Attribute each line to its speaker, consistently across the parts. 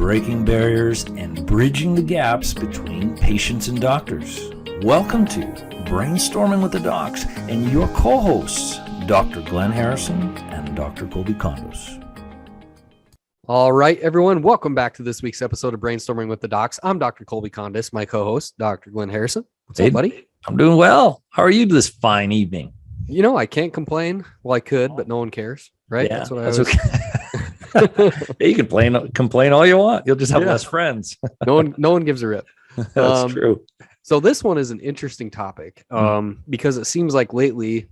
Speaker 1: breaking barriers and bridging the gaps between patients and doctors. Welcome to Brainstorming with the Docs and your co-hosts, Dr. Glenn Harrison and Dr. Kolby Condos.
Speaker 2: All right, everyone, welcome back to this week's episode of Brainstorming with the Docs. I'm Dr. Kolby Condos, my co-host, Dr. Glenn Harrison. What's up, buddy?
Speaker 1: I'm doing well. How are you this fine evening?
Speaker 2: You know, I can't complain. Well, I could, but no one cares, right?
Speaker 1: Yeah,
Speaker 2: that's what
Speaker 1: that's okay. You can complain all you want. You'll just have less friends.
Speaker 2: No one gives a rip.
Speaker 1: That's true.
Speaker 2: So this one is an interesting topic because it seems like lately,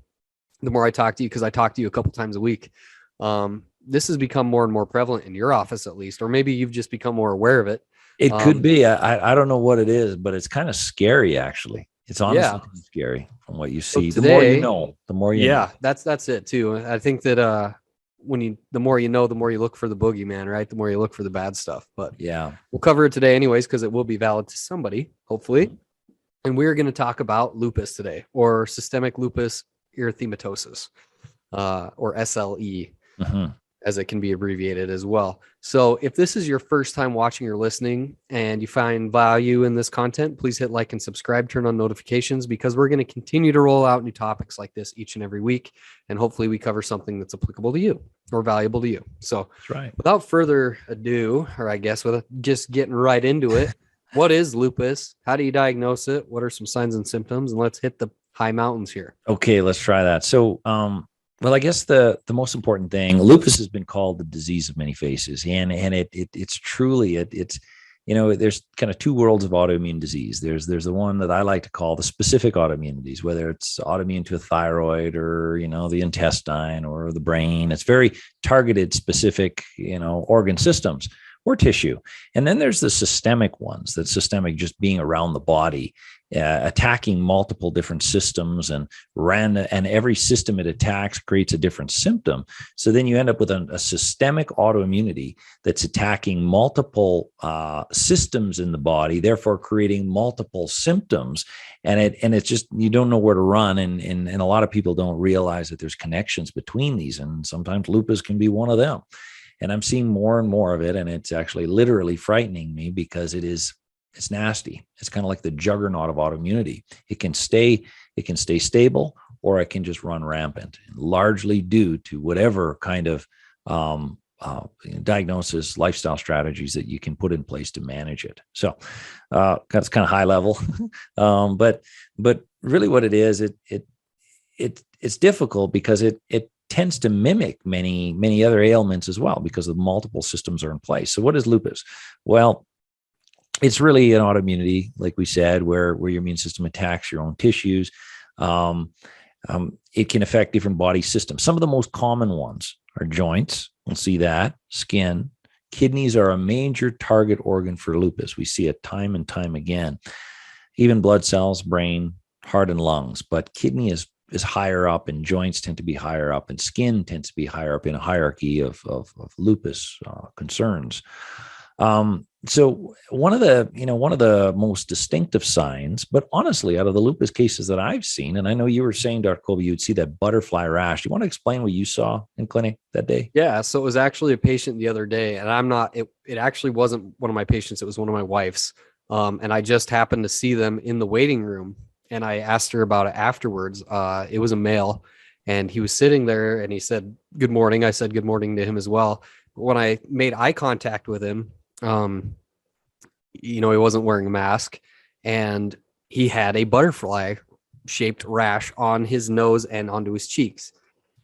Speaker 2: the more I talk to you, because I talk to you a couple times a week, this has become more and more prevalent in your office, at least, or maybe you've just become more aware of it.
Speaker 1: It could be. I don't know what it is, but it's kind of scary, actually. It's honestly scary from what you see. So today, the more you know, the more you know.
Speaker 2: That's it too. I think that the more you know, the more you look for the boogeyman, right? The more you look for the bad stuff. But yeah, we'll cover it today anyways, because it will be valid to somebody, hopefully. And we're going to talk about lupus today, or systemic lupus erythematosus, or SLE, as it can be abbreviated as well. So if this is your first time watching or listening and you find value in this content, please hit like and subscribe, turn on notifications, because we're going to continue to roll out new topics like this each and every week. And hopefully we cover something that's applicable to you or valuable to you. So
Speaker 1: that's right. Without
Speaker 2: further ado, or I guess with just getting right into it, what is lupus? How do you diagnose it? What are some signs and symptoms? And let's hit the high mountains here.
Speaker 1: Okay, let's try that. So, well, I guess the most important thing, lupus has been called the disease of many faces, and it's truly you know, there's kind of two worlds of autoimmune disease. There's the one that I like to call the specific autoimmunities, whether it's autoimmune to a thyroid or, you know, the intestine or the brain. It's very targeted, specific, you know, organ systems or tissue. And then there's the systemic ones, that systemic just being around the body, attacking multiple different systems, and every system it attacks creates a different symptom. So then you end up with a systemic autoimmunity that's attacking multiple systems in the body, therefore creating multiple symptoms. And it's just, you don't know where to run. And a lot of people don't realize that there's connections between these. And sometimes lupus can be one of them. And I'm seeing more and more of it. And it's actually literally frightening me, because it's nasty. It's kind of like the juggernaut of autoimmunity. It can stay stable, or it can just run rampant, largely due to whatever kind of diagnosis, lifestyle strategies that you can put in place to manage it. So that's kind of high level, but really what it is, it's difficult because it tends to mimic many other ailments as well, because the multiple systems are in place. So what is lupus? Well, it's really an autoimmunity, like we said, where your immune system attacks your own tissues. It can affect different body systems. Some of the most common ones are joints. We'll see that. Skin. Kidneys are a major target organ for lupus. We see it time and time again. Even blood cells, brain, heart, and lungs. But kidney is higher up, and joints tend to be higher up, and skin tends to be higher up in a hierarchy of lupus concerns. So one of the most distinctive signs, but honestly, out of the lupus cases that I've seen, and I know you were saying, Dr. Kolby, you'd see that butterfly rash. Do you want to explain what you saw in clinic that day?
Speaker 2: Yeah. So it was actually a patient the other day, and it actually wasn't one of my patients. It was one of my wife's. And I just happened to see them in the waiting room, and I asked her about it afterwards. It was a male, and he was sitting there, and he said, "Good morning." I said good morning to him as well. But when I made eye contact with him, you know, he wasn't wearing a mask, and he had a butterfly shaped rash on his nose and onto his cheeks.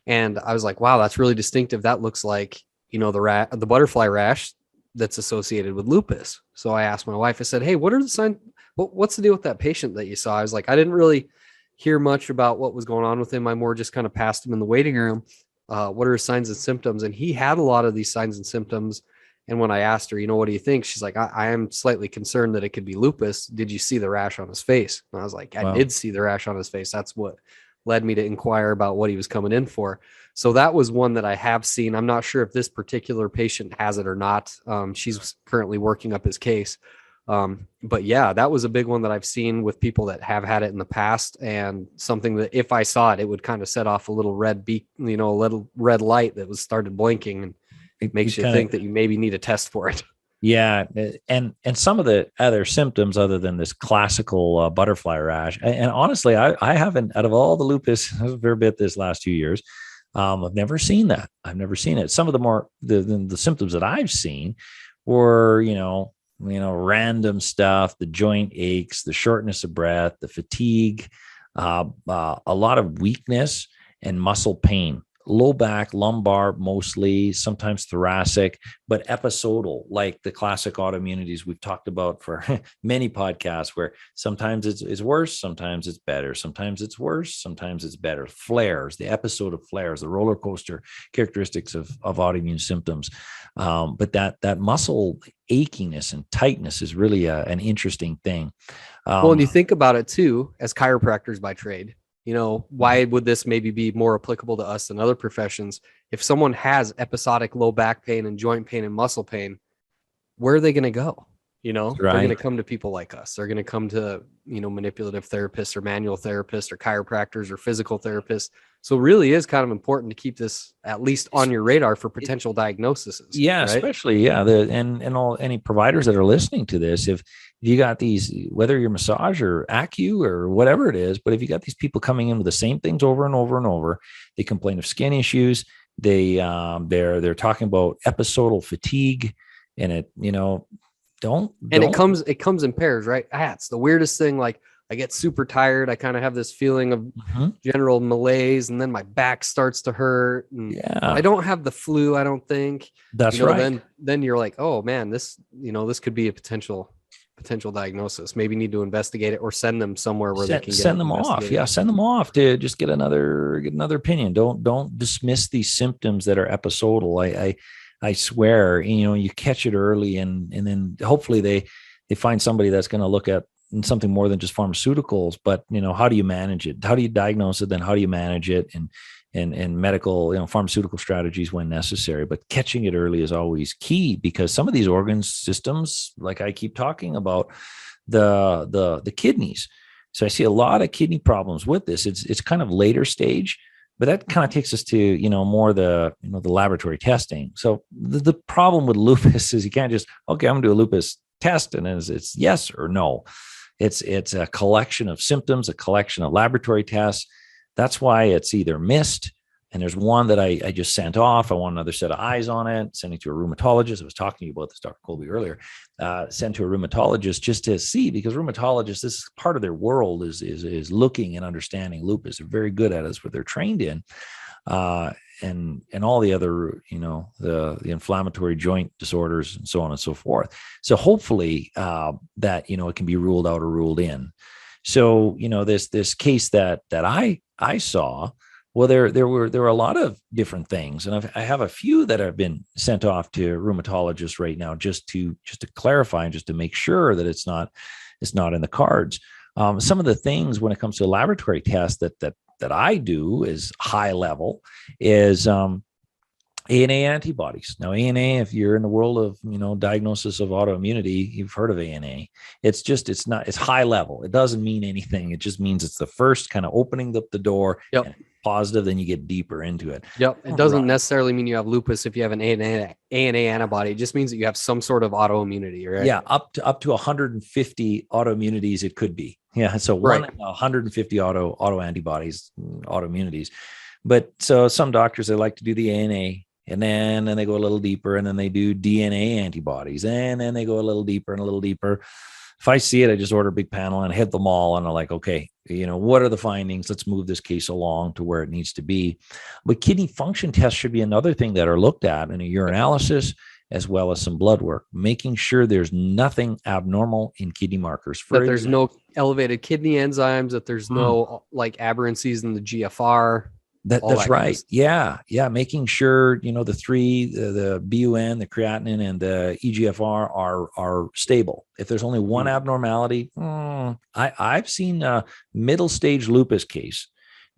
Speaker 2: And I was like, wow, that's really distinctive. That looks like, you know, the butterfly rash that's associated with lupus. So I asked my wife, I said, hey, what are the signs? What's the deal with that patient that you saw? I was like, I didn't really hear much about what was going on with him. I more just kind of passed him in the waiting room. What are his signs and symptoms? And he had a lot of these signs and symptoms. And when I asked her, you know, what do you think? She's like, I am slightly concerned that it could be lupus. Did you see the rash on his face? And I was like, I did see the rash on his face. That's what led me to inquire about what he was coming in for. So that was one that I have seen. I'm not sure if this particular patient has it or not. She's currently working up his case. But yeah, that was a big one that I've seen with people that have had it in the past, and something that if I saw it, it would kind of set off a little red beak, you know, a little red light that was started blinking, and it makes you think that you maybe need a test for it.
Speaker 1: Yeah, and some of the other symptoms other than this classical butterfly rash, and honestly, I haven't, out of all the lupus, I was a fair bit this last 2 years. I've never seen that. I've never seen it. Some of the more the symptoms that I've seen were, random stuff, the joint aches, the shortness of breath, the fatigue, a lot of weakness and muscle pain, low back, lumbar, mostly, sometimes thoracic, but episodal, like the classic autoimmunities we've talked about for many podcasts, where sometimes it's worse, sometimes it's better, sometimes it's worse, sometimes it's better. Flares, the episode of flares, the roller coaster characteristics of autoimmune symptoms. But that muscle achiness and tightness is really an interesting thing.
Speaker 2: Well, and you think about it too, as chiropractors by trade, why would this maybe be more applicable to us than other professions? If someone has episodic low back pain and joint pain and muscle pain, where are they going to go? They're going to come to people like us. They're going to come to, manipulative therapists or manual therapists or chiropractors or physical therapists. So it really is kind of important to keep this at least on your radar for potential diagnoses.
Speaker 1: Yeah, right? Especially, and all any providers that are listening to this, if you got these, whether you're massage or acu or whatever it is, but if you got these people coming in with the same things over and over and over, they complain of skin issues. They're talking about episodal fatigue, and it
Speaker 2: comes in pairs, right? It's the weirdest thing. Like, I get super tired. I kind of have this feeling of general malaise, and then my back starts to hurt. And I don't have the flu, I don't think.
Speaker 1: That's right.
Speaker 2: Then you're like, oh man, this could be a potential diagnosis. Maybe need to investigate it or send them somewhere where they can
Speaker 1: send them off. Yeah, send them off to just get another opinion. Don't dismiss these symptoms that are episodal. I swear, you catch it early, and then hopefully they find somebody that's going to look at something more than just pharmaceuticals. But how do you manage it? How do you diagnose it? Then how do you manage it? And medical, pharmaceutical strategies when necessary. But catching it early is always key, because some of these organ systems, like I keep talking about, the kidneys. So I see a lot of kidney problems with this. It's kind of later stage. But that kind of takes us to, more the laboratory testing. So the problem with lupus is you can't just, okay, I'm going to do a lupus test, and it's yes or no. It's a collection of symptoms, a collection of laboratory tests. That's why it's either missed, and there's one that I just sent off. I want another set of eyes on it, sending to a rheumatologist. I was talking to you about this, Dr. Kolby, earlier. Sent to a rheumatologist just to see, because rheumatologists, this is part of their world, is looking and understanding lupus. They're very good at it. It's what they're trained in. And all the other, the inflammatory joint disorders and so on and so forth. So hopefully that, it can be ruled out or ruled in. So, this case that I saw, well, there were a lot of different things, and I have a few that have been sent off to rheumatologists right now, just to clarify and just to make sure that it's not in the cards. Some of the things when it comes to a laboratory test that I do is high level is ANA antibodies. Now, ANA, if you're in the world of, diagnosis of autoimmunity, you've heard of ANA. It's high level. It doesn't mean anything. It just means it's the first kind of opening up the door.
Speaker 2: Yep.
Speaker 1: Positive, then you get deeper into it.
Speaker 2: Yep. It doesn't necessarily mean you have lupus if you have an ANA antibody. It just means that you have some sort of autoimmunity, right?
Speaker 1: Yeah, up to 150 autoimmunities it could be. Yeah, so 150 auto antibodies, autoimmunities. But so some doctors, they like to do the ANA, and then they go a little deeper, and then they do DNA antibodies, and then they go a little deeper and a little deeper. If I see it, I just order a big panel and hit them all. And I'm like, okay, what are the findings? Let's move this case along to where it needs to be. But kidney function tests should be another thing that are looked at in a urinalysis, as well as some blood work, making sure there's nothing abnormal in kidney markers.
Speaker 2: That there's no elevated kidney enzymes, that there's no aberrancies in the GFR.
Speaker 1: That's right. Yeah. Making sure, the three, the BUN, the creatinine, and the EGFR are stable. If there's only one abnormality, I've seen a middle stage lupus case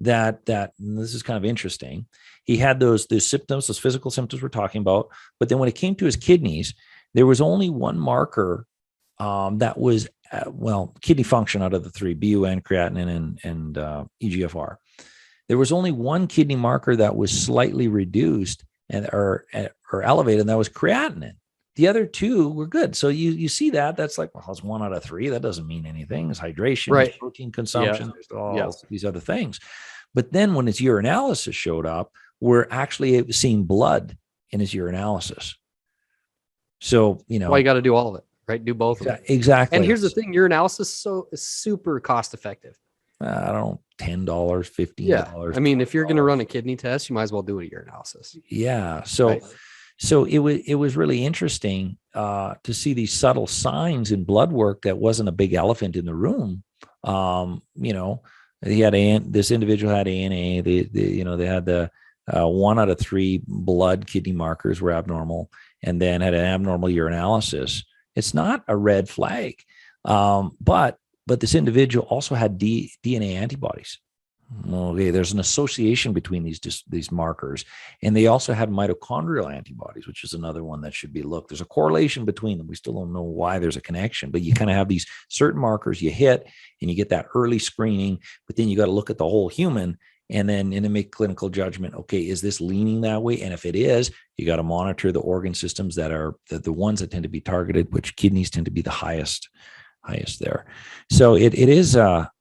Speaker 1: that this is kind of interesting. He had those symptoms, those physical symptoms we're talking about, but then when it came to his kidneys, there was only one marker that was kidney function out of the three, BUN, creatinine, and EGFR. There was only one kidney marker that was slightly reduced or elevated, and that was creatinine. the other two were good. So you see that's like, well, it's 1 out of 3. That doesn't mean anything. It's hydration,
Speaker 2: Right.
Speaker 1: it's protein consumption, there's all
Speaker 2: Yeah.
Speaker 1: these other things. But then when his urinalysis showed up, we're actually seeing blood in his urinalysis. So,
Speaker 2: Well, you got to do all of it, right? Do both of them.
Speaker 1: Exactly.
Speaker 2: And here's the thing, urinalysis is super cost effective.
Speaker 1: I don't know, $10, $15.
Speaker 2: Yeah. I mean, if you're going to run a kidney test, you might as well do a urinalysis.
Speaker 1: Yeah. So,
Speaker 2: right?
Speaker 1: So it was really interesting to see these subtle signs in blood work that wasn't a big elephant in the room. He had this individual had ANA. They had the 1 out of 3 blood kidney markers were abnormal, and then had an abnormal urinalysis. It's not a red flag, but this individual also had DNA antibodies. Okay, there's an association between these markers, and they also had mitochondrial antibodies, which is another one that should be looked. There's a correlation between them. We still don't know why there's a connection, but you kind of have these certain markers you hit, and you get that early screening. But then you got to look at the whole human, and then make clinical judgment. Okay, is this leaning that way? And if it is, you got to monitor the organ systems that are the ones that tend to be targeted, which kidneys tend to be the highest there. So it is a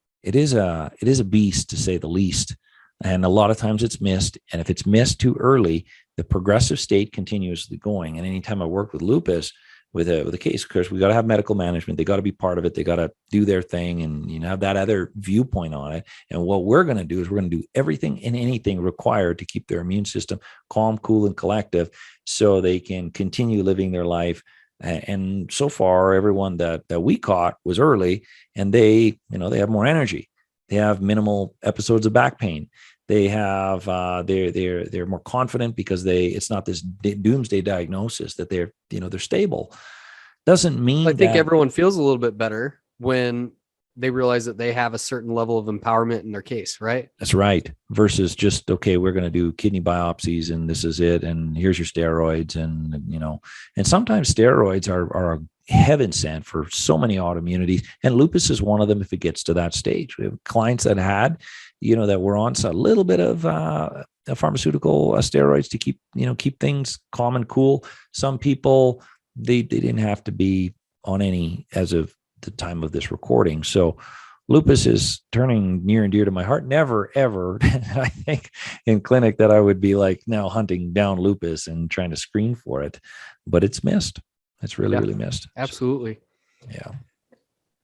Speaker 1: beast, to say the least. And a lot of times it's missed. And if it's missed too early, the progressive state continuously going. And anytime I work with lupus with a case, of course, we got to have medical management. They got to be part of it. They got to do their thing and have that other viewpoint on it. And what we're going to do is we're going to do everything and anything required to keep their immune system calm, cool, and collective, so they can continue living their life. And so far, everyone that we caught was early, and they have more energy. They have minimal episodes of back pain. They have they're more confident because it's not this doomsday diagnosis, that they're stable. Doesn't mean
Speaker 2: I think everyone feels a little bit better when they realize that they have a certain level of empowerment in their case, right?
Speaker 1: That's right. Versus just, okay, we're going to do kidney biopsies and this is it. And here's your steroids. And, and sometimes steroids are a heaven sent for so many autoimmunities. And lupus is one of them if it gets to that stage. We have clients that had, that were on a little bit of pharmaceutical steroids to keep things calm and cool. Some people, they didn't have to be on any as of the time of this recording. So lupus is turning near and dear to my heart. Never, ever, I think, in clinic that I would be like now hunting down lupus and trying to screen for it, but it's missed. It's really missed.
Speaker 2: Absolutely.
Speaker 1: Yeah.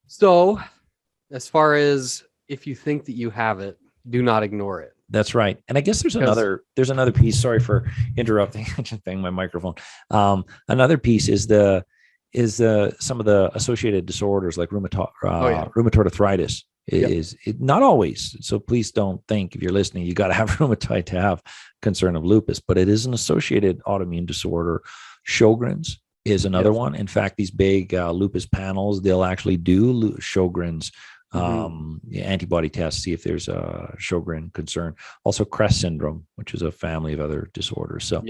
Speaker 2: So as far as if you think that you have it, do not ignore it.
Speaker 1: That's right. And I guess there's another piece. Sorry for interrupting. I just banged my microphone. Another piece is some of the associated disorders like rheumatoid arthritis is not always. So please don't think, if you're listening, you got to have rheumatoid to have concern of lupus, but it is an associated autoimmune disorder. Sjogren's is another one. In fact, these big lupus panels, they'll actually do Sjogren's antibody tests, see if there's a Sjogren concern. Also Crest syndrome, which is a family of other disorders. So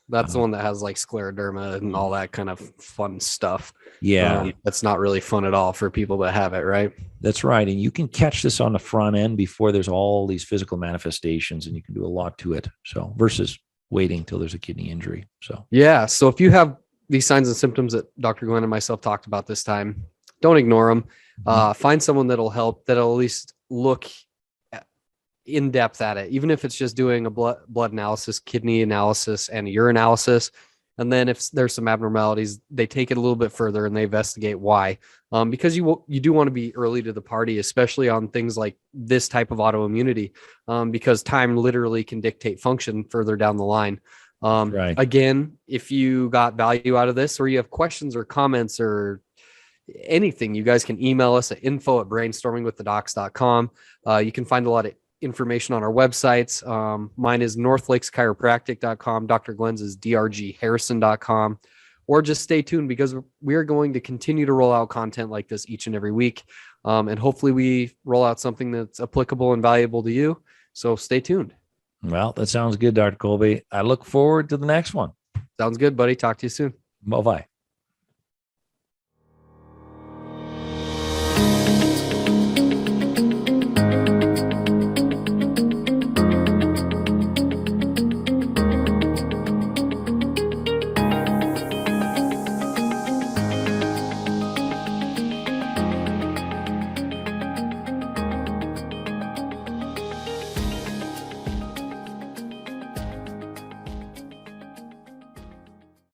Speaker 2: that's the one that has like scleroderma and all that kind of fun stuff. That's not really fun at all for people that have it, right? That's
Speaker 1: right. And you can catch this on the front end before there's all these physical manifestations, and you can do a lot to it. So versus waiting till there's a kidney injury. So
Speaker 2: so if you have these signs and symptoms that Dr. Glenn and myself talked about this time, don't ignore them. Find someone that'll help, that'll at least look in depth at it, even if it's just doing a blood analysis, kidney analysis, and a urinalysis. And then if there's some abnormalities, they take it a little bit further and they investigate why. Because you do want to be early to the party, especially on things like this type of autoimmunity, because time literally can dictate function further down the line. Again, if you got value out of this, or you have questions or comments or anything, you guys can email us at info@brainstormingwiththedocs.com. You can find a lot of information on our websites. Mine is northlakechiropractic.com. Dr. Glenn's is drgharrison.com. Or just stay tuned, because we are going to continue to roll out content like this each and every week. And hopefully we roll out something that's applicable and valuable to you. So stay tuned.
Speaker 1: Well, that sounds good, Dr. Kolby. I look forward to the next one.
Speaker 2: Sounds good, buddy. Talk to you soon.
Speaker 1: Bye-bye.